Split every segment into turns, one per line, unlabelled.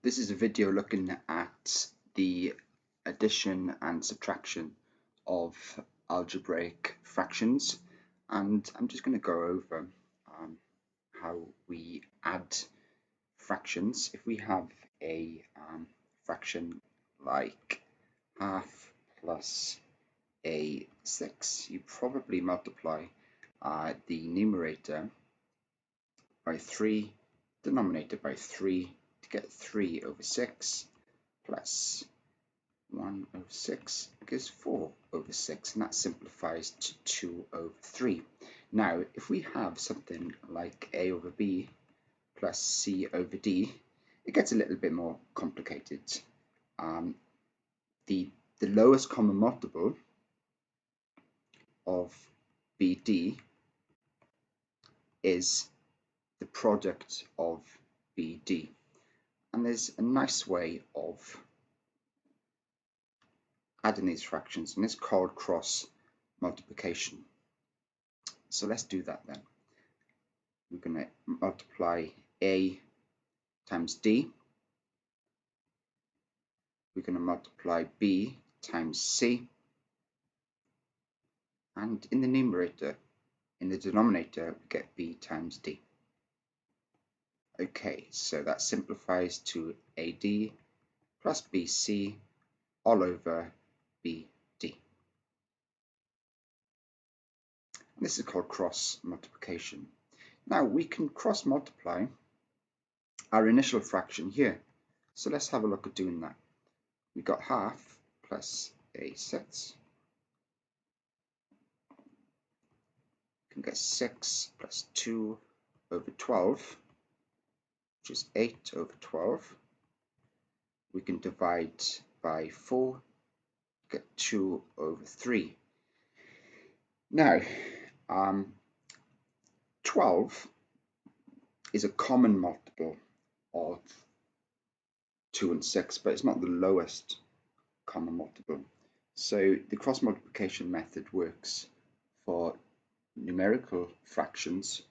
This is a video looking at the addition and subtraction of algebraic fractions, and I'm just going to go over how we add fractions. If we have a fraction like half plus a 6, you probably multiply the numerator by 3, denominator by 3, to get 3 over 6 plus 1 over 6 gives 4 over 6, and that simplifies to 2 over 3. Now, if we have something like a over b plus c over d, it gets a little bit more complicated. The lowest common multiple of bd is the product of bd, and there's a nice way of adding these fractions, and it's called cross multiplication. So let's do that then. We're going to multiply a times d, we're going to multiply b times c, and in the numerator, in the denominator, we get b times d. Okay, so that simplifies to AD plus BC all over BD. And this is called cross multiplication. Now we can cross multiply our initial fraction here. So let's have a look at doing that. We got half plus a 6. We can get 6 plus 2 over 12, which is 8 over 12. We can divide by 4, get 2 over 3. Now, 12 is a common multiple of 2 and 6, but it's not the lowest common multiple. So the cross multiplication method works for numerical fractions,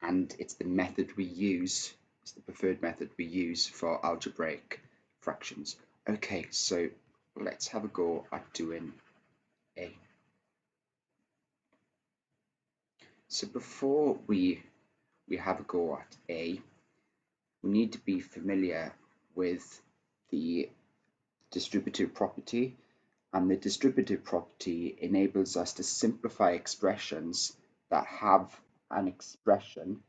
and it's the method we use, it's the preferred method we use for algebraic fractions. Okay, so let's have a go at doing A. So before we have a go at A, we need to be familiar with the distributive property, and the distributive property enables us to simplify expressions that have an expression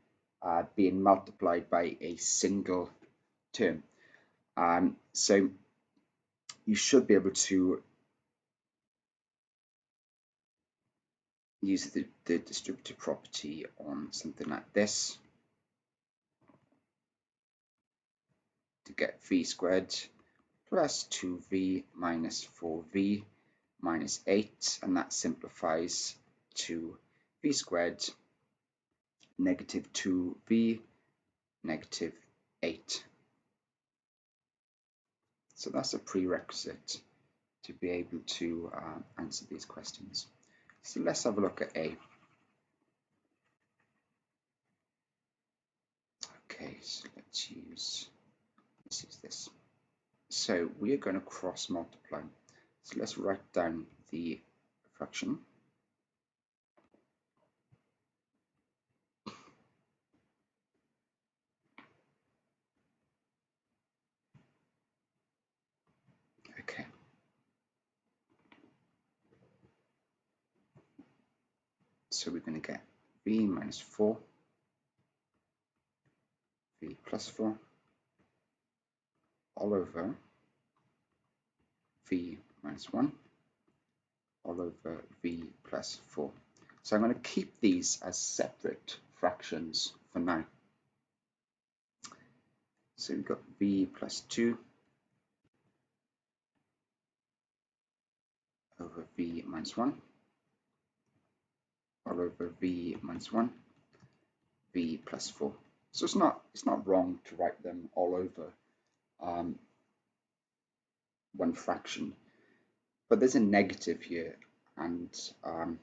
being multiplied by a single term. So you should be able to use the distributive property on something like this to get v squared plus 2v minus 4v minus 8, and that simplifies to v squared negative 2v negative 8. So that's a prerequisite to be able to answer these questions. So let's have a look at A. Okay, so let's use this. So we are going to cross multiply. So let's write down the fraction. Okay. So we're going to get v minus 4, v plus 4, all over v minus 1, all over v plus 4. So I'm going to keep these as separate fractions for now. So we've got v plus 2 over v minus 1, all over v minus 1, v plus 4. So it's not wrong to write them all over one fraction, but there's a negative here, and I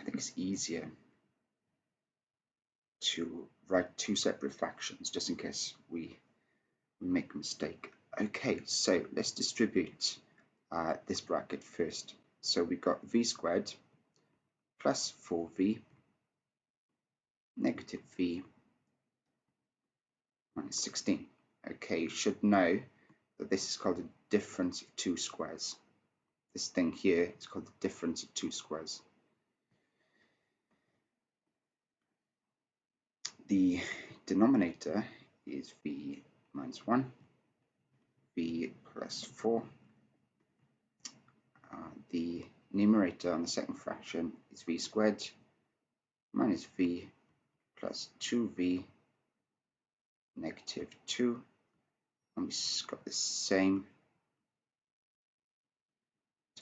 think it's easier to write two separate fractions just in case we we make a mistake. Okay, so let's distribute this bracket first. So we've got v squared plus 4v negative v minus 16. Okay, you should know that this is called a difference of two squares. This thing here is called the difference of two squares. The denominator is v minus 1, v plus 4. The numerator on the second fraction is v squared minus v plus 2v negative 2. And we've got the same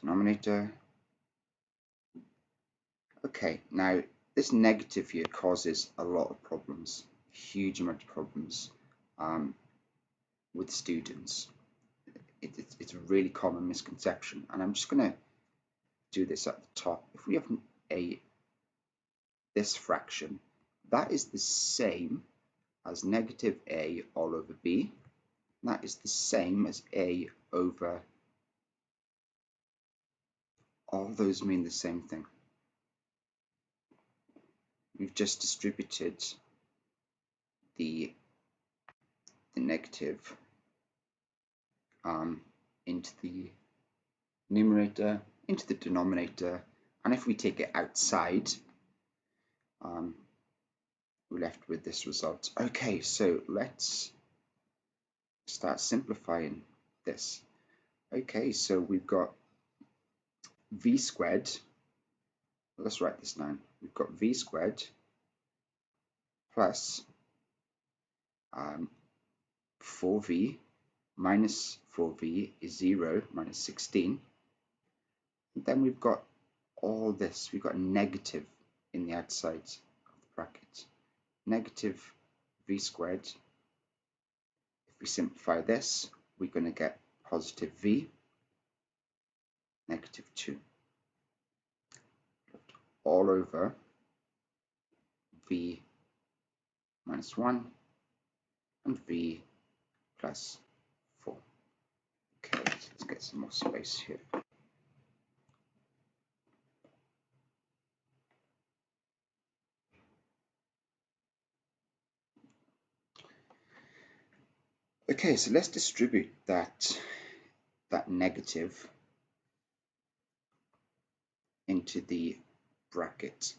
denominator. Okay, now this negative here causes a lot of problems, a huge amount of problems with students. It's a really common misconception, and I'm just going to do this at the top. If we have this fraction, that is the same as negative a all over b. That is the same as a over, all those mean the same thing. We've just distributed the negative into the numerator, into the denominator, and if we take it outside, we're left with this result. Okay, so let's start simplifying this. Okay, so we've got v squared. Let's write this down. We've got v squared plus 4v minus 4v is 0 minus 16. And then we've got all this. We've got a negative in the outside of the bracket. Negative v squared. If we simplify this, we're going to get positive v negative 2 all over v minus 1 and v plus 4. Okay, let's get some more space here. Okay, so let's distribute that negative into the bracket.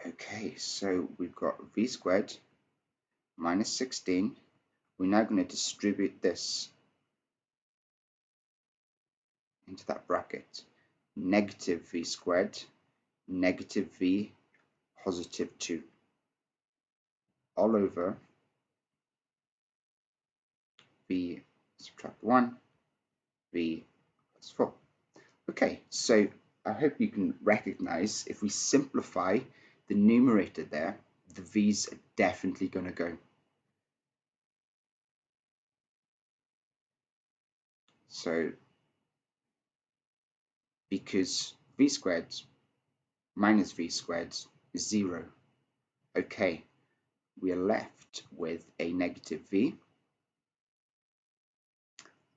Okay, so we've got v squared minus 16. We're now going to distribute this into that bracket. Negative v squared, negative v, positive 2, all over v subtract 1, v plus 4. Okay, so I hope you can recognize if we simplify the numerator there, the v's are definitely going to go. So because v squared minus v squared is 0, okay, we are left with a negative v,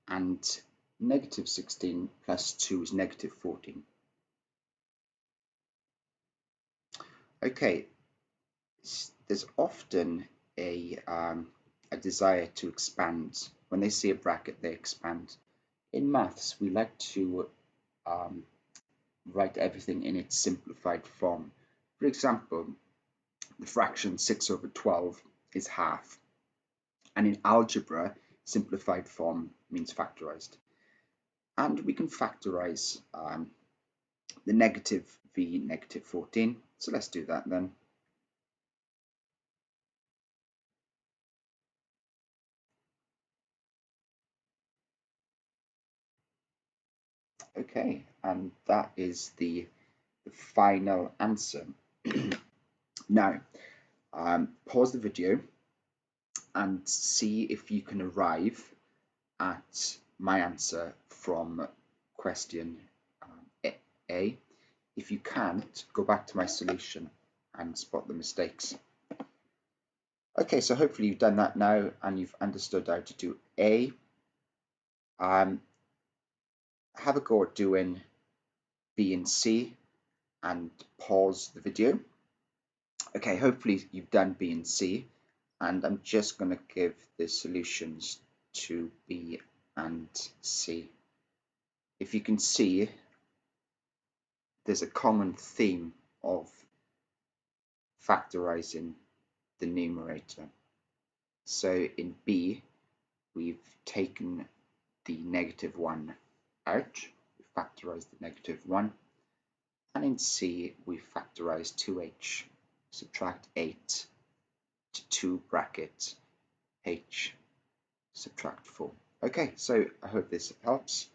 and negative 16 plus 2 is negative 14. Okay, there's often a desire to expand. When they see a bracket, they expand. In maths, we like to write everything in its simplified form. For example, the fraction 6 over 12 is half. And in algebra, simplified form means factorized. And we can factorize the negative v negative 14. So let's do that then. Okay, and that is the final answer. Now, pause the video and see if you can arrive at my answer from question A. If you can't, go back to my solution and spot the mistakes. Okay, so hopefully you've done that now and you've understood how to do A. Have a go at doing B and C and pause the video. Okay, hopefully you've done B and C, and I'm just going to give the solutions to B and C. If you can see, there's a common theme of factorizing the numerator. So in B, we've taken the -1 out, we factorized the -1, and in C, we factorized 2h, subtract 8 to 2 bracket h, subtract 4. Okay, so I hope this helps,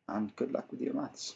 and good luck with your maths.